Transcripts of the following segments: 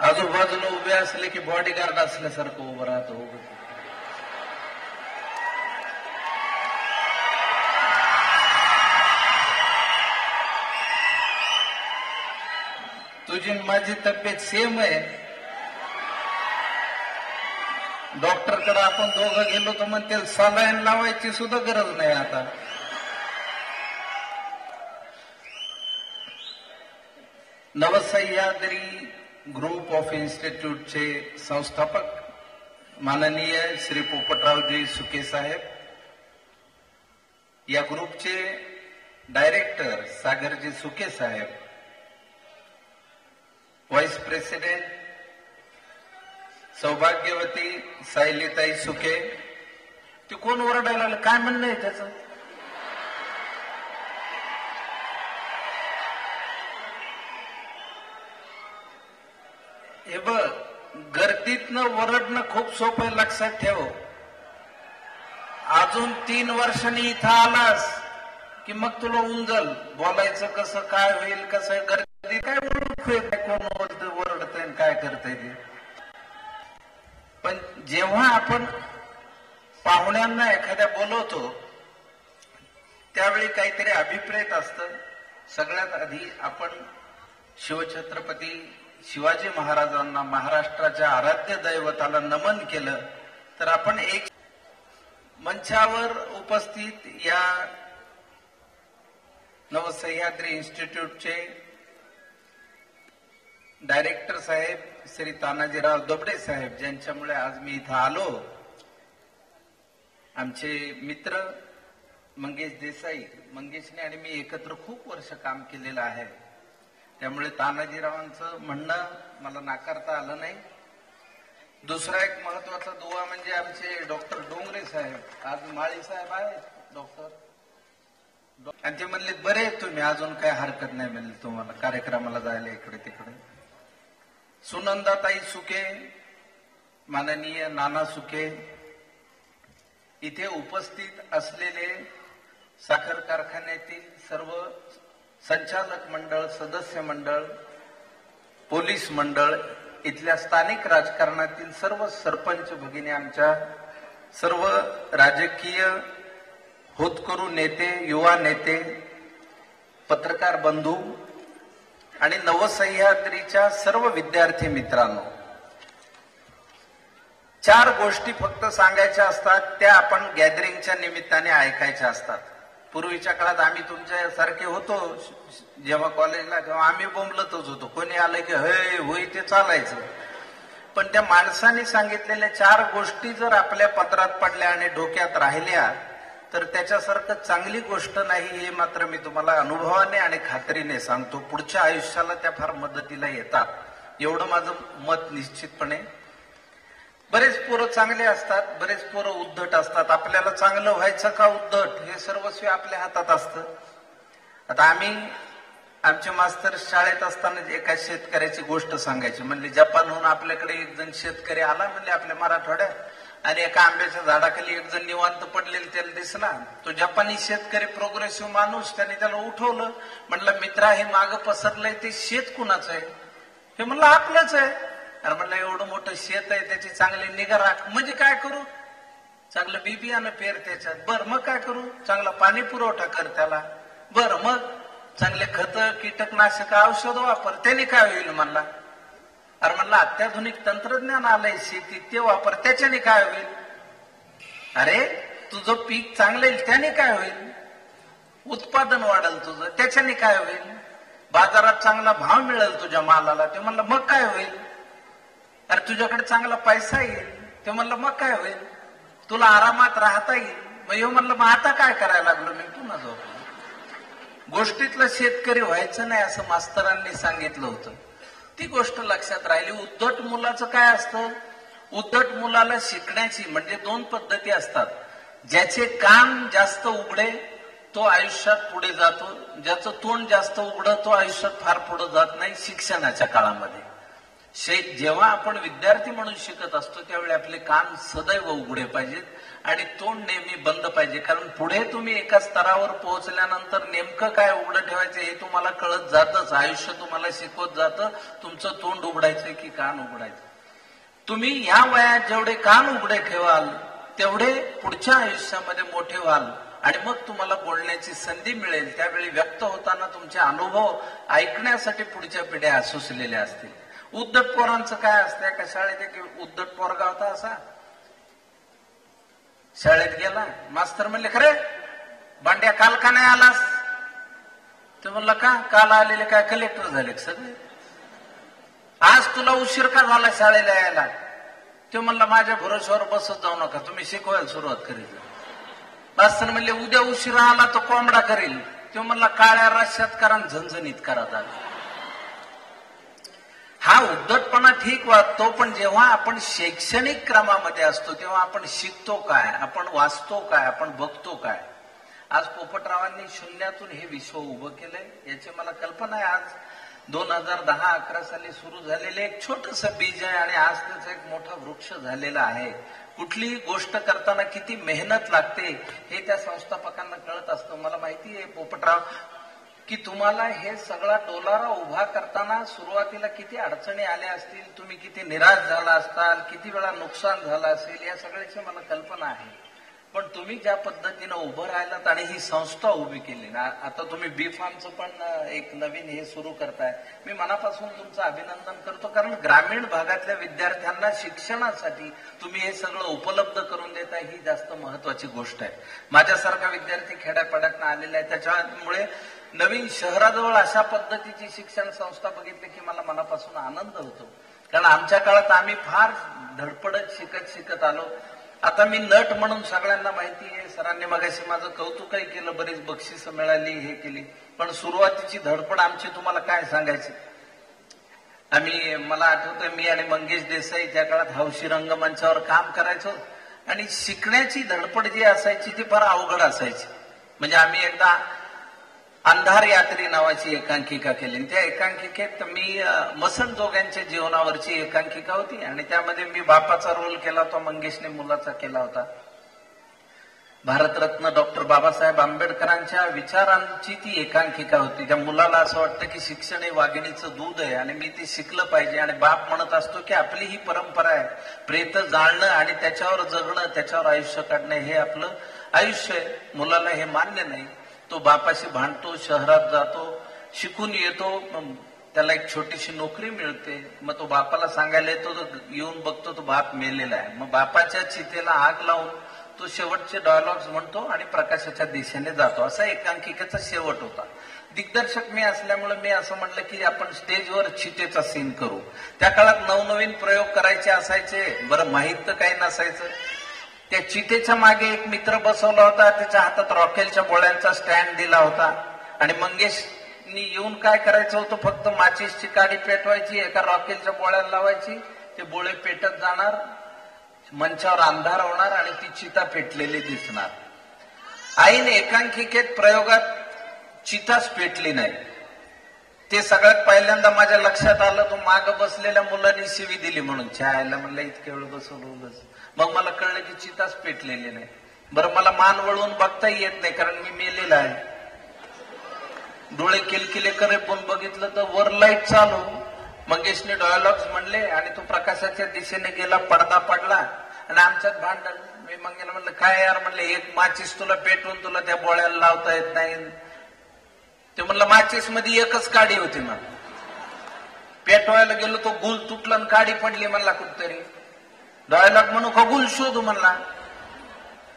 आजूबाजूला उभे असले की बॉडीगार्ड असल्यासारखं उभं राहतो. तुझी माझी तब्येत सेम आहे. डॉक्टरकडे आपण दोघं गेलो तर म्हणते सलाईन लावायची सुद्धा गरज नाही आता. नवसह्याद्री ग्रुप ऑफ इन्स्टिट्यूटचे संस्थापक माननीय श्री पोपटरावजी सुके साहेब, या ग्रुपचे डायरेक्टर सागरजी सुके साहेब, व्हाईस प्रेसिडेंट सौभाग्यवती सायलीताई सुके. ते कोण ओरडायला लागलं, काय म्हणणं आहे त्याचं? हे बघ, गर्दीतनं ओरडणं खूप सोपं आहे, लक्षात ठेव. अजून 3 वर्षांनी इथं आलास की मग तुला उंजल बोलायचं कसं, काय होईल, कसं. गर्दी काय कोण ओरडतंय काय करतंय ते. पण जेव्हा आपण पाहुण्यांना एखाद्या बोलवतो त्यावेळी काहीतरी अभिप्रेत असतं. सगळ्यात आधी आपण शिवछत्रपती शिवाजी महाराजांना, महाराष्ट्राच्या आराध्य दैवताला नमन केलं तर आपण एक मंचावर उपस्थित या नवसह्याद्री इन्स्टिट्यूटचे डायरेक्टर साहेब श्री तानाजीराव दबडे साहेब, ज्यांच्यामुळे आज मी इथं आलो. आमचे मित्र मंगेश देसाई, मंगेशने आणि मी एकत्र खूप वर्ष काम केलेलं आहे. त्यामुळे तानाजीरावांचं म्हणणं मला नाकारता आलं नाही. दुसरा एक महत्वाचा दुवा म्हणजे आमचे डॉक्टर डोंगरे साहेब, आज माळी साहेब आहेत डॉक्टर, आणि ते म्हणले बरे तुम्ही, अजून काही हरकत नाही म्हणले तुम्हाला कार्यक्रमाला जायला इकडे तिकडे. सुनंदाताई सुके, माननीय नाना सुके, इथे उपस्थित असलेले साखर कारखान्यातील सर्व संचालक मंडळ, सदस्य मंडळ, पोलीस मंडळ, इथल्या स्थानिक राजकारणातील सर्व सरपंच भगिनी, आमच्या सर्व राजकीय होतकरू नेते, युवा नेते, पत्रकार बंधू आणि नवसह्याद्रीच्या सर्व विद्यार्थी मित्रांनो, 4 गोष्टी फक्त सांगायच्या असतात, त्या आपण गॅदरिंगच्या निमित्ताने ऐकायच्या असतात. पूर्वीच्या काळात आम्ही तुमच्या सारखे होतो, जेव्हा कॉलेजला तेव्हा आम्ही बोंबलतच होतो. कोणी आलं की हे होई ते चालायचं. पण त्या माणसाने सांगितलेल्या 4 गोष्टी जर आपल्या पत्रात पडल्या आणि डोक्यात राहिल्या तर त्याच्यासारखं चांगली गोष्ट नाही, हे मात्र मी तुम्हाला अनुभवाने आणि खात्रीने सांगतो. पुढच्या आयुष्याला त्या फार मदतीला येतात, एवढं माझं मत निश्चितपणे. बरेच पोरं चांगले असतात, बरेच पोरं उद्धट असतात. आपल्याला चांगलं व्हायचं का उद्धट हे सर्वस्वी आपल्या हातात असतं. आता आम्ही आमचे मास्तर शाळेत असताना एका शेतकऱ्याची गोष्ट सांगायची. म्हणले जपानहून आपल्याकडे एक जण शेतकरी आला, म्हणले आपल्या मराठवाड्यात, आणि एका आंब्याच्या झाडाखाली एक जण निवांत पडलेलं त्याला दिसला. तो जपानी शेतकरी प्रोग्रेसिव्ह माणूस, त्याने त्याला उठवलं. म्हणलं मित्रा, हे मागं पसरलंय ते शेत कुणाचं आहे? हे म्हणलं आपलंच आहे. अरे म्हणलं एवढं मोठं शेत आहे, त्याची चांगली निगा राख. म्हणजे काय करू? चांगलं बी बियाणं पेर त्याच्यात. बर मग काय करू? चांगला पाणी पुरवठा कर त्याला. बर मग चांगले खत, कीटकनाशक, औषध वापर. त्याने काय होईल म्हणला? अरे म्हणलं अत्याधुनिक तंत्रज्ञान आलंय शेतीत, ते वापर. त्याच्याने काय होईल? अरे तुझं पीक चांगलं येईल, त्याने काय होईल? उत्पादन वाढेल तुझं, त्याच्याने काय होईल? बाजारात चांगला भाव मिळेल तुझ्या मालाला. ते म्हणलं मग काय होईल? अरे तुझ्याकडे चांगला पैसा येईल. ते म्हणलं मग काय होईल? तुला आरामात राहता येईल. मग हे म्हणलं मग आता काय करायला लागलो मी? पुन्हा झोपलो. गोष्टीतलं शेतकरी व्हायचं नाही असं मास्तरांनी सांगितलं होतं. ती गोष्ट लक्षात राहिली. उद्धट मुलाचं काय असतं? उद्धट मुलाला शिकण्याची म्हणजे 2 पद्धती असतात. ज्याचे कान जास्त उघडे तो आयुष्यात पुढे जातो, ज्याचं तोंड जास्त उघडं तो आयुष्यात फार पुढे जात नाही शिक्षणाच्या काळामध्ये. जेव्हा आपण विद्यार्थी म्हणून शिकत असतो त्यावेळी आपले कान सदैव उघडे पाहिजेत आणि तोंड नेहमी बंद पाहिजे. कारण पुढे तुम्ही एका स्तरावर पोहोचल्यानंतर नेमकं काय उघडं ठेवायचं हे तुम्हाला कळत जातच. आयुष्य तुम्हाला शिकवत जातं तुमचं तोंड उघडायचं की कान उघडायचं. तुम्ही या वयात जेवढे कान उघडे ठेवाल तेवढे पुढच्या आयुष्यामध्ये मोठे व्हाल आणि मग तुम्हाला बोलण्याची संधी मिळेल. त्यावेळी व्यक्त होताना तुमचे अनुभव ऐकण्यासाठी पुढच्या पिढ्या असुसलेल्या असतील. उद्धट पोरांचं काय असतं का शाळेत एक उद्धट पोरगा होता असा. शाळेत गेला मास्तर म्हणले खरे बांड्या काल का नाही आलास. तो म्हणला का काल आलेले काय कलेक्टर झाले सगळे. आज तुला उशीर का झाला शाळेला यायला. तो म्हणला माझ्या भरोश्यावर बसत जाऊ नका तुम्ही शिकवायला सुरुवात करील. मास्तर म्हणले उद्या उशिरा आला तो कोंबडा करील. तो म्हणला काळ्या रश्यात करा झणझणीत करा दादा. हा उद्धटपणा ठीक वाटतो पण जेव्हा आपण शैक्षणिक क्रमामध्ये असतो तेव्हा आपण शिकतो काय, आपण वाचतो काय, आपण बघतो काय. आज पोपटरावांनी शून्यातून हे विश्व उभं केलंय याची मला कल्पना आहे. आज 2010-11 साली सुरू झालेले एक छोटस बीज आहे आणि आज त्याचा एक मोठा वृक्ष झालेला आहे. कुठलीही गोष्ट करताना किती मेहनत लागते हे त्या संस्थापकांना कळत असतं. मला माहिती आहे पोपटराव की तुम्हाला हे सगळा डोलारा उभा करताना सुरुवातीला किती अडचणी आल्या असतील, तुम्ही किती निराश झाला असताल, किती वेळा नुकसान झालं असेल, या सगळ्याची मला कल्पना आहे. पण तुम्ही ज्या पद्धतीनं उभं राहिलात आणि ही संस्था उभी केली ना, आता तुम्ही बी फार्मचं पण एक नवीन हे सुरू करताय, मी मनापासून तुमचं अभिनंदन करतो. कारण ग्रामीण भागातल्या विद्यार्थ्यांना शिक्षणासाठी तुम्ही हे सगळं उपलब्ध करून देताय ही जास्त महत्वाची गोष्ट आहे. माझ्यासारखा विद्यार्थी खेड्यापाड्यातनं आलेला आहे त्याच्यामुळे नवीन शहराजवळ अशा पद्धतीची शिक्षण संस्था बघितली की मला मनापासून आनंद होतो. कारण आमच्या काळात आम्ही फार धडपडत शिकत आलो. आता मी नट म्हणून सगळ्यांना माहिती आहे. सरांनी मगाशी माझं कौतुकही केलं, बरीच बक्षिसं मिळाली, हे केली. पण सुरुवातीची धडपड आमची तुम्हाला काय सांगायची. मला आठवतंय मी आणि मंगेश देसाई त्या काळात हौशी रंगमंचावर काम करायचो आणि शिकण्याची धडपड जी असायची ती फार अवघड असायची. म्हणजे आम्ही एकदा अंधार यात्री नावाची एकांकिका केली. त्या एकांकिकेत मी मसणजोग्यांच्या जीवनावरची एकांकिका होती आणि त्यामध्ये मी बापाचा रोल केला होता, मंगेशने मुलाचा केला होता. भारतरत्न डॉक्टर बाबासाहेब आंबेडकरांच्या विचारांची ती एकांकिका होती. त्या मुलाला असं वाटतं की शिक्षण हे वाघिणीचं दूध आहे आणि मी ते शिकलं पाहिजे. आणि बाप म्हणत असतो की आपली ही परंपरा आहे, प्रेत जाळणं आणि त्याच्यावर जगणं, त्याच्यावर आयुष्य काढणं हे आपलं आयुष्य आहे. मुलाला हे मान्य नाही. तो बापाशी भांडतो, शहरात जातो, शिकून येतो, त्याला एक छोटीशी नोकरी मिळते. मग तो बापाला सांगायला येतो, तो येऊन बघतो तो बाप मेलेला आहे. मग बापाच्या चितेला आग लावून तो शेवटचे डायलॉग्स म्हणतो आणि प्रकाशाच्या दिशेने जातो. असा एकांकिकेचा शेवट होता. दिग्दर्शक मी असल्यामुळे मी असं म्हटलं की आपण स्टेजवर चितेचा सीन करू. त्या काळात नवनवीन प्रयोग करायचे असायचे. बरं माहित तर काही नसायचं. त्या चितेच्या मागे एक मित्र बसवला होता, त्याच्या हातात रॉकेलच्या बोळ्यांचा स्टँड दिला होता आणि मंगेशनी येऊन काय करायचं होतं, फक्त माचीसची काडी पेटवायची, एका रॉकेलच्या बोळ्याला लावायची, ते बोळे पेटत जाणार, मंचावर अंधार होणार आणि ती चिता पेटलेली दिसणार. आईने एकांकिकेत प्रयोगात चिताच पेटली नाही. ते सगळ्यात पहिल्यांदा माझ्या लक्षात आलं. तो माग बसलेल्या मुलांनी शिवी दिली म्हणून, छायला म्हणलं इतक्या वेळ बसवलं. मग मला कळलं की चिताच पेटलेली नाही. बरं मला मान वळवून बघता येत नाही कारण मी मेलेला आहे. डोळे किलकिले करे पण बघितलं तर वर लाईट चालू. मंगेशने डायलॉग्स म्हणले आणि तो प्रकाशाच्या दिशेने गेला. पडदा पडला आणि आमच्यात भांडण. मी मंगेला म्हणलं काय यार, म्हणले एक माचीस तुला पेटवून तुला त्या बोळ्याला लावता येत नाही. ते म्हणलं माचीस मध्ये एकच काडी होती. मग पेटवायला गेलो तो गुल तुटला आणि काडी पडली. म्हणला कुठतरी डायलॉग म्हणू का गुल शोधू म्हणला.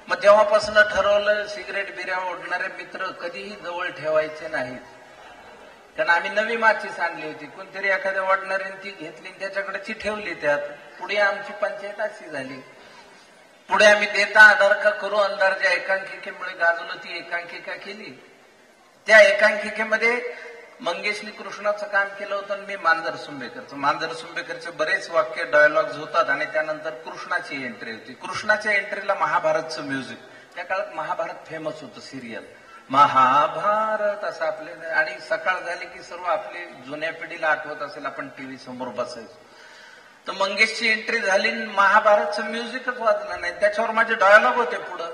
मग तेव्हापासून ठरवलं सिगरेट बिऱ्या ओढणारे मित्र कधीही जवळ ठेवायचे नाहीत. कारण आम्ही नवी माचीस आणली होती, कोणतरी एखाद्या ओढणाऱ्याने ती घेतली त्याच्याकडे ती ठेवली. त्यात पुढे आमची पंचायत अशी झाली. पुढे आम्ही देता आधार का करू अंधार ज्या एकांकिकेमुळे गाजलो ती एकांकिका केली. त्या एकांकिकेमध्ये मंगेशनी कृष्णाचं काम केलं होतं आणि मी मांजर सुंबेकरचं. मांजर सुंबेकरचे बरेच वाक्य डायलॉग्स होतात आणि त्यानंतर कृष्णाची एंट्री होती. कृष्णाच्या एंट्रीला महाभारतचं म्युझिक. त्या काळात महाभारत फेमस होतं सिरियल, महाभारत असं आपले. आणि सकाळ झाली की सर्व आपली जुन्या पिढीला आठवत असेल आपण टीव्ही समोर बसायचो. तर मंगेशची एंट्री झाली, महाभारतचं म्युझिकच वाजलं नाही. त्याच्यावर माझे डायलॉग होते पुढं,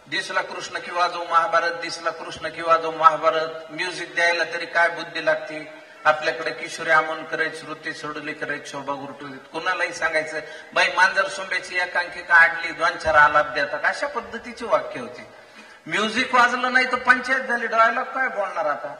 दिसला कृष्ण की वाजव महाभारत, दिसला कृष्ण की वाजव महाभारत. म्युझिक द्यायला तरी काय बुद्धी लागते आपल्याकडे. किशोरी आमोणकर आहेत, श्रुती सोडलेकर आहेत, शोभा गुरटुलीत. कुणालाही सांगायचं बाई मांजर सोंब्याची एकांकिका आडली, 2-4 आलाप देतात, अशा पद्धतीची वाक्य होती. म्युझिक वाजलं नाही तर पंचायत झाली, डायलॉग काय बोलणार आता.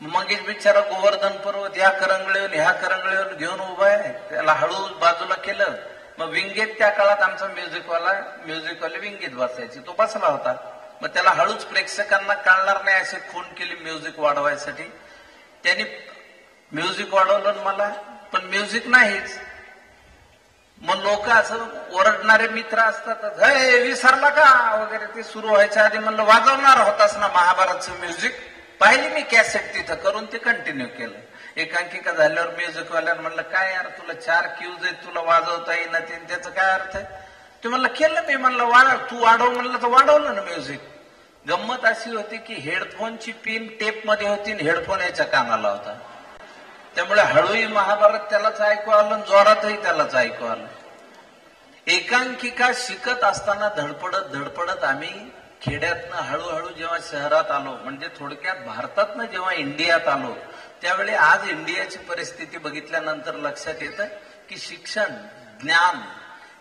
मंगेश बिचारा गोवर्धन पर्वत ह्या करंगळीवर घेऊन उभा आहे, त्याला हळू बाजूला केलं. मग विंगेत त्या काळात आमचा म्युझिकवाले विंगेत बसायचे, तो बसला होता. मग त्याला हळूच प्रेक्षकांना कळणार नाही अशी खून केली म्युझिक वाढवायसाठी. त्यांनी म्युझिक वाढवलं मला, पण म्युझिक नाहीच. मग लोक असं ओरडणारे मित्र असतात, हे विसरला का वगैरे. ते सुरू व्हायच्या आधी म्हणलं वाजवणार होतास ना महाभारतचं म्युझिक. पाहिली मी कॅसेट तिथं करून, ते कंटिन्यू केलं. एकांकिका झाल्यावर म्युझिकवाल्यानं म्हणलं काय यार तुला 4 क्यूज आहेत, तुला वाजवता येईना, त्याचं काय अर्थ आहे. ते म्हणलं केलं मी. म्हणलं तू वाढव म्हणलं तर वाढवलं ना म्युझिक. गंमत अशी होती की हेडफोनची पिन टेप मध्ये होती आणि हेडफोन याच्या कानाला होता. त्यामुळे हळूही महाभारत त्यालाच ऐकू आलं, जोरातही त्यालाच ऐकू आलं. एकांकिका शिकत असताना धडपडत आम्ही खेड्यातनं हळूहळू जेव्हा शहरात आलो, म्हणजे थोडक्यात भारतातनं जेव्हा इंडियात आलो, त्यावेळी आज इंडियाची परिस्थिती बघितल्यानंतर लक्षात येतं की शिक्षण, ज्ञान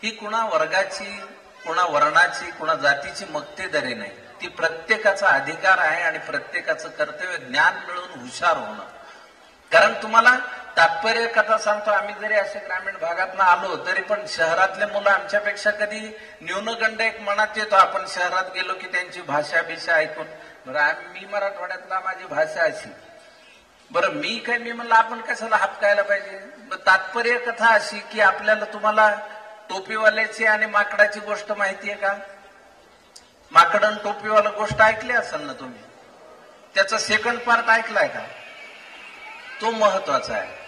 ही कुणा वर्गाची, कुणा वर्णाची, कुणा जातीची मक्तेदारी नाही. ती प्रत्येकाचा अधिकार आहे आणि प्रत्येकाचं कर्तव्य ज्ञान मिळवून हुशार होणं. कारण तुम्हाला तात्पर्य कथा सांगतो, आम्ही जरी असे ग्रामीण भागातनं आलो तरी पण शहरातले मुलं आमच्यापेक्षा कधी न्यूनगंड एक मनात येतो. आपण शहरात गेलो की त्यांची भाषा ऐकून, बरं मी मराठवाड्यातला, माझी भाषा अशी, बरं मी म्हणलं आपण कशाला हापकायला पाहिजे. तात्पर्य कथा अशी की आपल्याला, तुम्हाला टोपीवाल्याची आणि माकडाची गोष्ट माहितीये का. माकडन टोपीवाला गोष्ट ऐकली असेल ना तुम्ही, त्याचा सेकंड पार्ट ऐकलाय का. तो महत्वाचा आहे.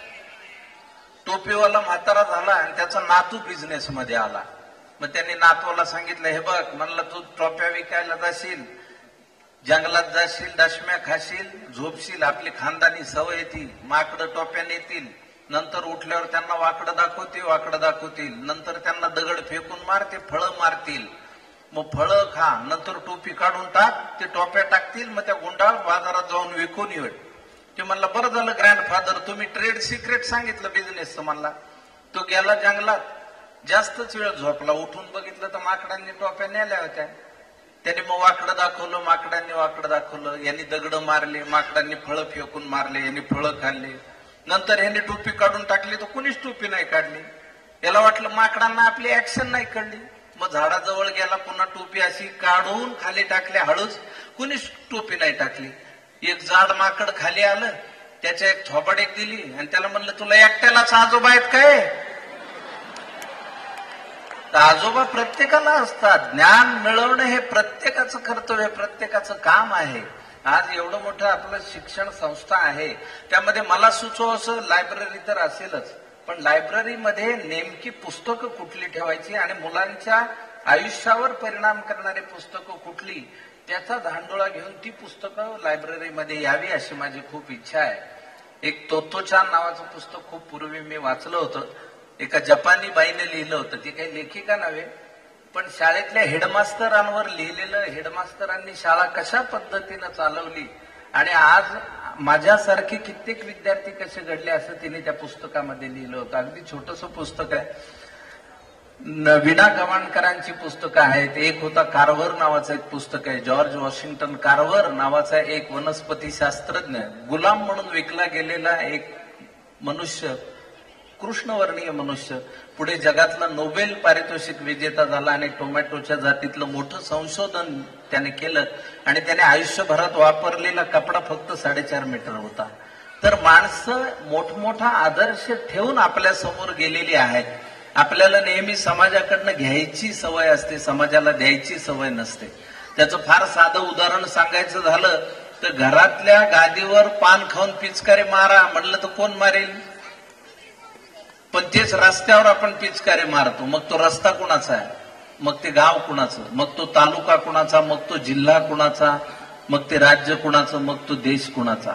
टोपीवाला म्हातारा झाला आणि त्याचा नातू बिझनेस मध्ये आला. मग त्यांनी नातवाला सांगितलं, हे बघ म्हणलं तू टोप्या विकायला जाशील, जंगलात जाशील, दशम्या खाशील, झोपशील, आपली खानदानी सवय ती, माकडं टोप्या नेतील, नंतर उठल्यावर त्यांना वाकडं दाखवतील, नंतर त्यांना दगड फेकून मारते, फळं मारतील, मग फळं खा, नंतर टोपी काढून टाक, ते टोप्या टाकतील, मग त्या गुंडाळ बाजारात जाऊन विकून येईल. ते म्हणला बरं झालं ग्रँडफादर तुम्ही ट्रेड सिक्रेट सांगितलं बिझनेसचं. म्हणला तो गेला जंगलात, जास्तच वेळ झोपला, उठून बघितलं तर माकडांनी टोप्या नेल्या होत्या. त्यांनी मग वाकडं दाखवलं, माकडांनी वाकडं दाखवलं, यांनी दगड मारले, माकडांनी फळं फेकून मारले, यांनी फळं खाल्ले. नंतर ह्यांनी टोपी काढून टाकली तर कुणीच टोपी नाही काढली. याला वाटलं माकडांना आपली ऍक्शन नाही कळली. मग झाडाजवळ गेला, पुन्हा टोपी अशी काढून खाली टाकली, हळूच कुणीच टोपी नाही टाकली. एक जाड माकड खाली आलं, त्याच्या एक थोबाड एक दिली आणि त्याला म्हणलं तुला एकट्यालाच आजोबा आहेत काय. तर आजोबा प्रत्येकाला असतात. ज्ञान मिळवणं हे प्रत्येकाचं कर्तव्य, प्रत्येकाचं काम आहे. आज एवढं मोठं आपलं शिक्षण संस्था आहे, त्यामध्ये मला सुचव असं लायब्ररी तर असेलच, पण लायब्ररीमध्ये नेमकी पुस्तकं कुठली ठेवायची आणि मुलांच्या आयुष्यावर परिणाम करणारी पुस्तकं कुठली, त्याचा धांडोळा घेऊन ती पुस्तकं लायब्ररीमध्ये यावी अशी माझी खूप इच्छा आहे. एक तोत्तो-चान नावाचं पुस्तक खूप पूर्वी मी वाचलं होतं. एका जपानी बाईने लिहिलं होतं. ती काही लेखिका नव्हे, पण शाळेतल्या हेडमास्तरांवर लिहिलेलं, हेडमास्तरांनी शाळा कशा पद्धतीनं चालवली आणि आज माझ्यासारखे कित्येक विद्यार्थी कसे घडले असं तिने त्या पुस्तकामध्ये लिहिलं होतं. अगदी छोटंसं पुस्तक आहे. विना गवाणकरांची पुस्तकं आहेत. एक होता कार्व्हर नावाचं एक पुस्तक आहे. जॉर्ज वॉशिंग्टन कार्व्हर नावाचा एक वनस्पती शास्त्रज्ञ, गुलाम म्हणून विकला गेलेला एक मनुष्य, कृष्णवर्णीय मनुष्य, पुढे जगातला नोबेल पारितोषिक विजेता झाला आणि टोमॅटोच्या जातीतलं मोठं संशोधन त्याने केलं आणि त्याने आयुष्यभरात वापरलेला कपडा फक्त 4.5 मीटर होता. तर माणसं मोठमोठा आदर्श ठेवून आपल्या समोर गेलेली आहेत. आपल्याला नेहमी समाजाकडनं घ्यायची सवय असते, समाजाला द्यायची सवय नसते. त्याचं फार साधं उदाहरण सांगायचं झालं तर घरातल्या गादीवर पान खाऊन पिचकारी मारा म्हटलं तर कोण मारेल. पण तेच रस्त्यावर आपण पिचकारी मारतो, मग तो रस्ता कुणाचा आहे, मग ते गाव कुणाचं, मग तो तालुका कुणाचा, मग तो जिल्हा कुणाचा, मग ते राज्य कुणाचं, मग तो देश कुणाचा.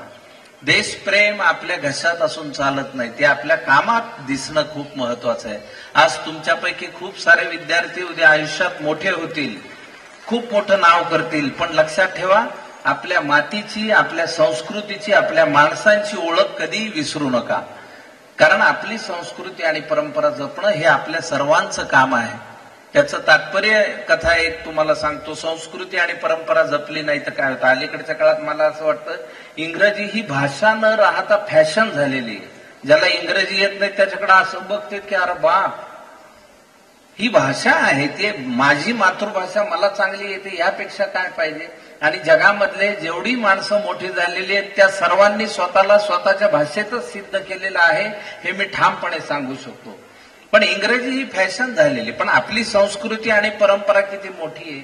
देशप्रेम आपल्या घशात असून चालत नाही, ते आपल्या कामात दिसणं खूप महत्वाचं आहे. आज तुमच्यापैकी खूप सारे विद्यार्थी उद्या आयुष्यात मोठे होतील, खूप मोठं नाव करतील, पण लक्षात ठेवा आपल्या मातीची, आपल्या संस्कृतीची, आपल्या माणसांची ओळख कधी विसरू नका. कारण आपली संस्कृती आणि परंपरा जपणं हे आपल्या सर्वांचं काम आहे. त्याचं तात्पर्य कथा एक तुम्हाला सांगतो. संस्कृती आणि परंपरा जपली नाही तर काय होतं. अलीकडच्या काळात मला असं वाटतं इंग्रजी ही भाषा न राहता फॅशन झालेली आहे. ज्याला इंग्रजी येत नाही त्याच्याकडे असं बघते की अरे बाप, ही भाषा आहे, ते माझी मातृभाषा मला चांगली येते, यापेक्षा काय पाहिजे. आणि जगामधले जेवढी माणसं मोठी झालेली आहेत त्या सर्वांनी स्वतःला स्वतःच्या भाषेतच सिद्ध केलेलं आहे, हे मी ठामपणे सांगू शकतो. पण इंग्रजी ही फॅशन झालेली, पण आपली संस्कृती आणि परंपरा किती मोठी आहे.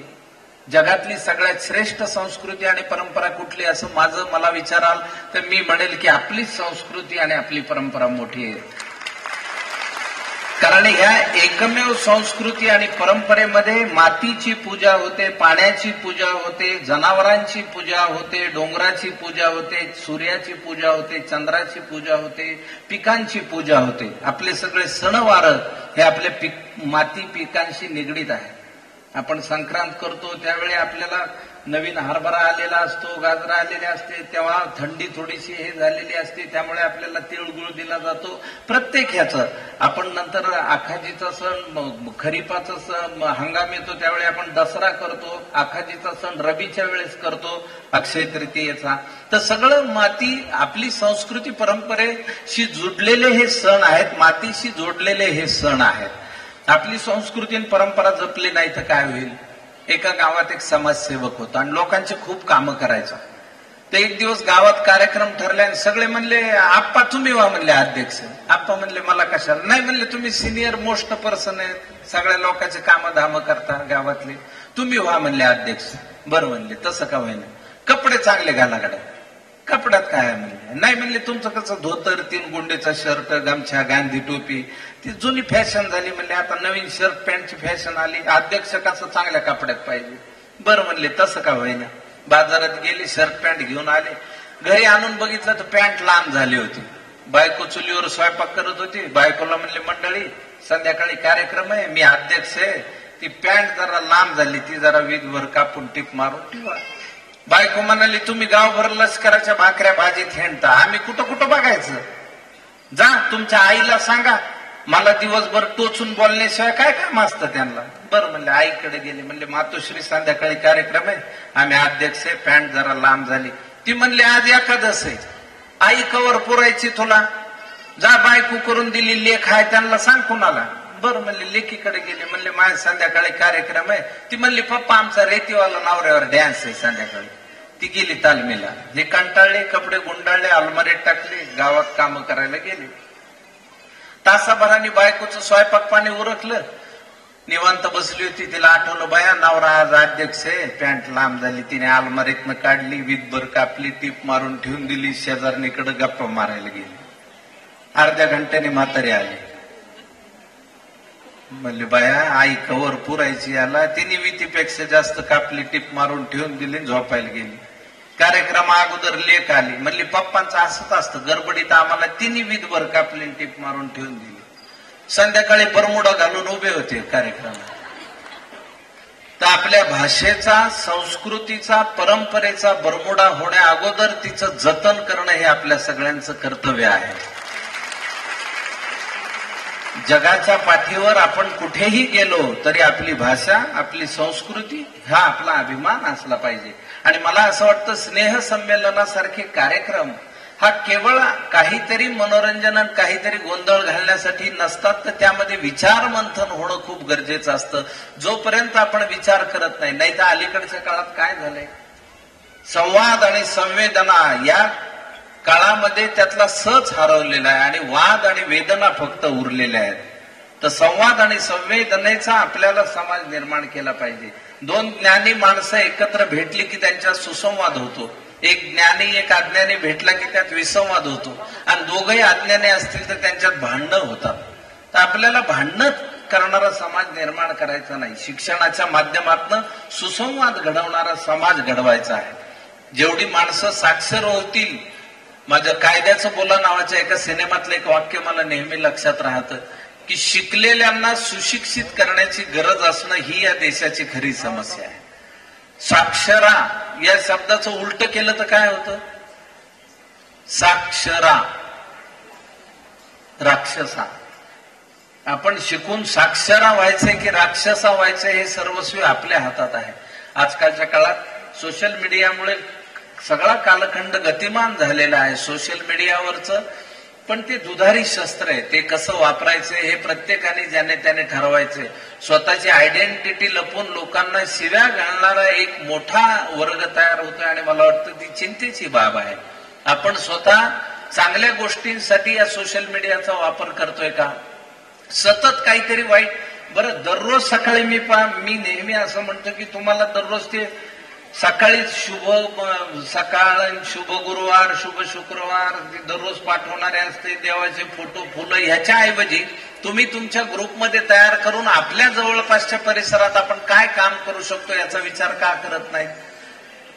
जगातली सगळ्यात श्रेष्ठ संस्कृती आणि परंपरा कुठली असं मला विचाराल तर मी म्हणेल की आपलीच संस्कृती आणि आपली परंपरा मोठी आहे. कारण ह्या एकमेव संस्कृती आणि परंपरेमध्ये मातीची पूजा होते, पाण्याची पूजा होते, जनावरांची पूजा होते, डोंगराची पूजा होते, सूर्याची पूजा होते, चंद्राची पूजा होते, पिकांची पूजा होते. आपले सगळे सणवार हे आपल्या माती पिकांशी निगडीत आहे. आपण संक्रांत करतो त्यावेळी आपल्याला नवीन हरभरा आलेला असतो, गाजरा आलेले असते, तेव्हा थंडी थोडीशी हे झालेली असते, त्यामुळे आपल्याला तिळगुळ दिला जातो. प्रत्येक ह्याचं आपण नंतर आखाजीचा सण, खरीपाचा सण, हंगाम येतो त्यावेळी आपण दसरा करतो, आखाजीचा सण रबीच्या वेळेस करतो, अक्षय तृतीयेचा. तर सगळं माती आपली संस्कृती परंपरेशी जुडलेले हे सण आहेत, मातीशी जोडलेले हे सण आहेत. आपली संस्कृती आणि परंपरा जपली नाही तर काय होईल. एका गावात एक समाजसेवक होता आणि लोकांचे खूप कामं करायचा. तर एक दिवस गावात कार्यक्रम ठरले आणि सगळे म्हणले आप्पा तुम्ही व्हा म्हणले अध्यक्ष. आप्पा म्हणले मला कशाला. नाही म्हणले तुम्ही सिनियर मोस्ट पर्सन आहेत, सगळ्या लोकांचे कामं धामं करता गावातले, तुम्ही व्हा म्हणले अध्यक्ष. बरं म्हणले तसं का होईना, कपडे चांगले घाला गड्या. कपड्यात काय आहे म्हणले. नाही म्हणले तुमचं कसं धोतर, 3 गुंडीचा शर्ट, गमछा, गांधी टोपी ती जुनी फॅशन झाली म्हणले, आता नवीन शर्ट पॅन्टची फॅशन आली, अध्यक्ष कसं चांगल्या कपड्यात पाहिजे. बरं म्हणले तसं का होईना. बाजारात गेले, शर्ट पॅन्ट घेऊन आले, घरी आणून बघितलं तर पॅन्ट लांब झाली होती. बायको चुलीवर स्वयंपाक करत होती. बायकोला म्हणले मंडळी संध्याकाळी कार्यक्रम आहे, मी अध्यक्ष आहे, ती पॅन्ट जरा लांब झाली, ती जरा वीजभर कापून टीप मारून ठेवा. बायको म्हणाली तुम्ही गावभर लष्कराच्या भाकऱ्या भाजीत हेंडता, आम्ही कुठं कुठं बघायचं. जा तुमच्या आईला सांगा, मला दिवसभर टोचून बोलण्याशिवाय काय काम असतं त्यांना. बरं म्हणले आईकडे गेले, म्हणले मातोश्री संध्याकाळी कार्यक्रम आहे, आम्ही अध्यक्ष आहे, पॅन्ट जरा लांब झाली. ती म्हणली आज एकादश आहे, आई कवर पुरायची तुला, जा बायको करून दिली लेख आहे त्यांना सांग कुणाला. बरं म्हणले लेकीकडे गेले, म्हणले माझ्या संध्याकाळी कार्यक्रम आहे. ती म्हणली पप्पा आमचा रेतीवाला नवऱ्यावर डॅन्स आहे संध्याकाळी. ती गेली तालमीला. हे कंटाळले, कपडे गुंडाळले, अलमारीत टाकले, गावात कामं करायला गेले. तासाभराने बायकोचं स्वयंपाक पाणी उरकलं, निवांत बसली होती. तिला आठवलं बाया नवरा आज अध्यक्ष आहे, पॅन्ट लांब झाली, तिने अलमारीतनं काढली, वीजभर कापली, टीप मारून ठेवून दिली, शेजारणीकडे गप्पा मारायला गेली. अर्ध्या घंट्याने म्हातारी आली. म्हणले बाया आई कवर पुरायची याला, तिने वितीपेक्षा जास्त कापली, टीप मारून ठेवून दिली, झोपायला गेली. कार्यक्रमा अगोदर लेख आली, म्हणली पप्पांचं असंच असतं, गडबडीत आम्हाला तिन्ही वीजभर कापली, टीप मारून ठेवून दिली. संध्याकाळी बरमुडा घालून उभे होते कार्यक्रमात. तर आपल्या भाषेचा, संस्कृतीचा, परंपरेचा बरमुडा होण्या अगोदर तिचं जतन करणं हे आपल्या सगळ्यांचं कर्तव्य आहे. जगाच्या पाठीवर आपण कुठेही गेलो तरी आपली भाषा, आपली संस्कृती हा आपला अभिमान असला पाहिजे. आणि मला असं वाटतं स्नेहसंमेलनासारखे कार्यक्रम हा केवळ काहीतरी मनोरंजन आणि काहीतरी गोंधळ घालण्यासाठी नसतात, तर त्यामध्ये विचार मंथन होणं खूप गरजेचं असतं. जोपर्यंत आपण विचार करत नाही तर अलीकडच्या काळात काय झालंय, संवाद आणि संवेदना या काळामध्ये त्यातला सच हरवलेला आहे आणि वाद आणि वेदना फक्त उरलेल्या आहेत. तर संवाद आणि संवेदनेचा आपल्याला समाज निर्माण केला पाहिजे. 2 ज्ञानी माणसं एकत्र भेटली की त्यांच्यात सुसंवाद होतो. एक ज्ञानी एक अज्ञानी भेटला की त्यात विसंवाद होतो. आणि दोघंही अज्ञानी असतील तर त्यांच्यात भांडणं होतात. तर आपल्याला भांडणं करणारा समाज निर्माण करायचा नाही, शिक्षणाच्या माध्यमातून सुसंवाद घडवणारा समाज घडवायचा आहे. जेवढी माणसं साक्षर होतील, माझ्या कायद्याचं बोला नावाच्या एका सिनेमातलं एक वाक्य मला नेहमी लक्षात राहतं की शिकलेल्यांना सुशिक्षित करण्याची गरज असणं ही या देशाची खरी समस्या आहे. साक्षरा या शब्दाचं उलट केलं तर काय होतं? साक्षरा, राक्षसा. आपण शिकून साक्षरा व्हायचंय की राक्षसा व्हायचंय हे सर्वस्वी आपल्या हातात आहे. आजकालच्या काळात सोशल मीडियामुळे सगळा कालखंड गतिमान झालेला आहे. सोशल मीडियावरचं पण ते दुधारी शस्त्र आहे. ते कसं वापरायचं हे प्रत्येकाने ज्याने त्याने ठरवायचे. स्वतःची आयडेंटिटी लपून लोकांना शिव्या घालणारा एक मोठा वर्ग तयार होतोय आणि मला वाटतं ती चिंतेची बाब आहे. आपण स्वतः चांगल्या गोष्टींसाठी या सोशल मीडियाचा वापर करतोय का? सतत काहीतरी वाईट. बरं, दररोज सकाळी मी नेहमी असं म्हणतो की तुम्हाला दररोज ते सकाळी शुभ सकाळ, शुभ गुरुवार, शुभ शुक्रवार दररोज पाठवणारे असते देवाचे फोटो, फुलं. ह्याच्या ऐवजी तुम्ही तुमच्या ग्रुपमध्ये तयार करून आपल्या जवळपासच्या परिसरात आपण काय काम करू शकतो याचा विचार का करत नाही?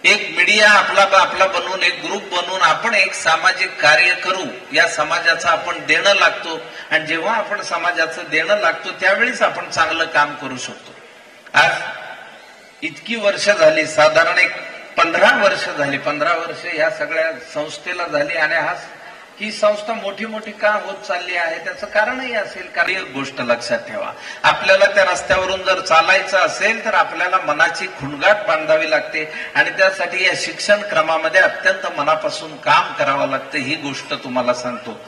एक मीडिया आपला बनवून, एक ग्रुप बनवून आपण एक सामाजिक कार्य करू. या समाजाचं आपण देणं लागतो आणि जेव्हा आपण समाजाचं देणं लागतो त्यावेळीच आपण चांगलं काम करू शकतो. आज इतकी वर्ष झाली, साधारण एक 15 वर्ष झाली, 15 वर्ष या सगळ्या संस्थेला झाली आणि ही संस्था मोठी मोठी का होत चालली आहे त्याचं कारणही असेल. कारण एक गोष्ट लक्षात ठेवा, आपल्याला त्या रस्त्यावरून जर चालायचं असेल तर आपल्याला मनाची खुणगाट बांधावी लागते आणि त्यासाठी या शिक्षण क्रमामध्ये अत्यंत मनापासून काम करावं लागतं. ही गोष्ट तुम्हाला सांगतो.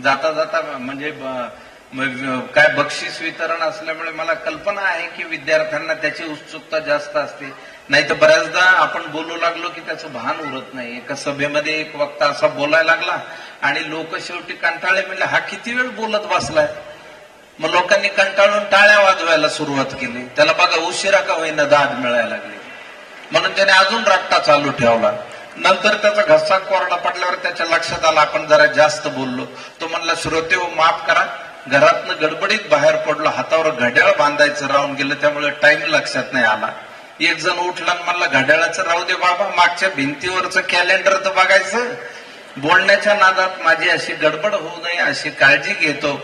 जाता जाता म्हणजे काय बक्षीस वितरण असल्यामुळे मला कल्पना आहे की विद्यार्थ्यांना त्याची उत्सुकता जास्त असते. नाही तर बऱ्याचदा आपण बोलू लागलो की त्याचं भान उरत नाही. एका सभेमध्ये एक वक्ता असा बोलायला लागला आणि लोक शेवटी कंटाळले, म्हणजे हा किती वेळ बोलत बसलाय. मग लोकांनी कंटाळून टाळ्या वाजवायला सुरुवात केली. त्याला बघा उशिरा का होईना दाद मिळायला लागली म्हणून त्याने अजून रट्टा चालू ठेवला. नंतर त्याचा घसा कोरडा पडल्यावर त्याच्या लक्षात आला आपण जरा जास्त बोललो. तो म्हणला, श्रोते हो माफ करा, घरातनं गडबडीत बाहेर पडलो, हातावर घड्याळ बांधायचं राहून गेलं त्यामुळे टाइम लक्षात नाही आला. एक जण उठला आणि म्हणला, घड्याळाचं राहू दे बाबा, मागच्या भिंतीवरचं कॅलेंडर तर बघायचं. बोलण्याच्या नादात माझी अशी गडबड होऊ नये अशी काळजी घेतो.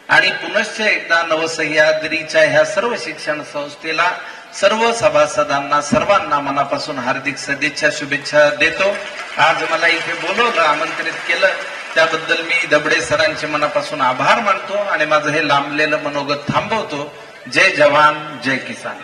आणि पुनश्च एकदा नवसह्याद्रीच्या ह्या सर्व शिक्षण संस्थेला, सर्व सभासदांना, सर्वांना मनापासून हार्दिक सदिच्छा, शुभेच्छा देतो. आज मला इथे बोलवलं, आमंत्रित केलं त्याबद्दल मी दबडे सरांचे मनापासून आभार मानतो आणि माझं हे लांबलेलं मनोगत थांबवतो. जय जवान, जय किसान.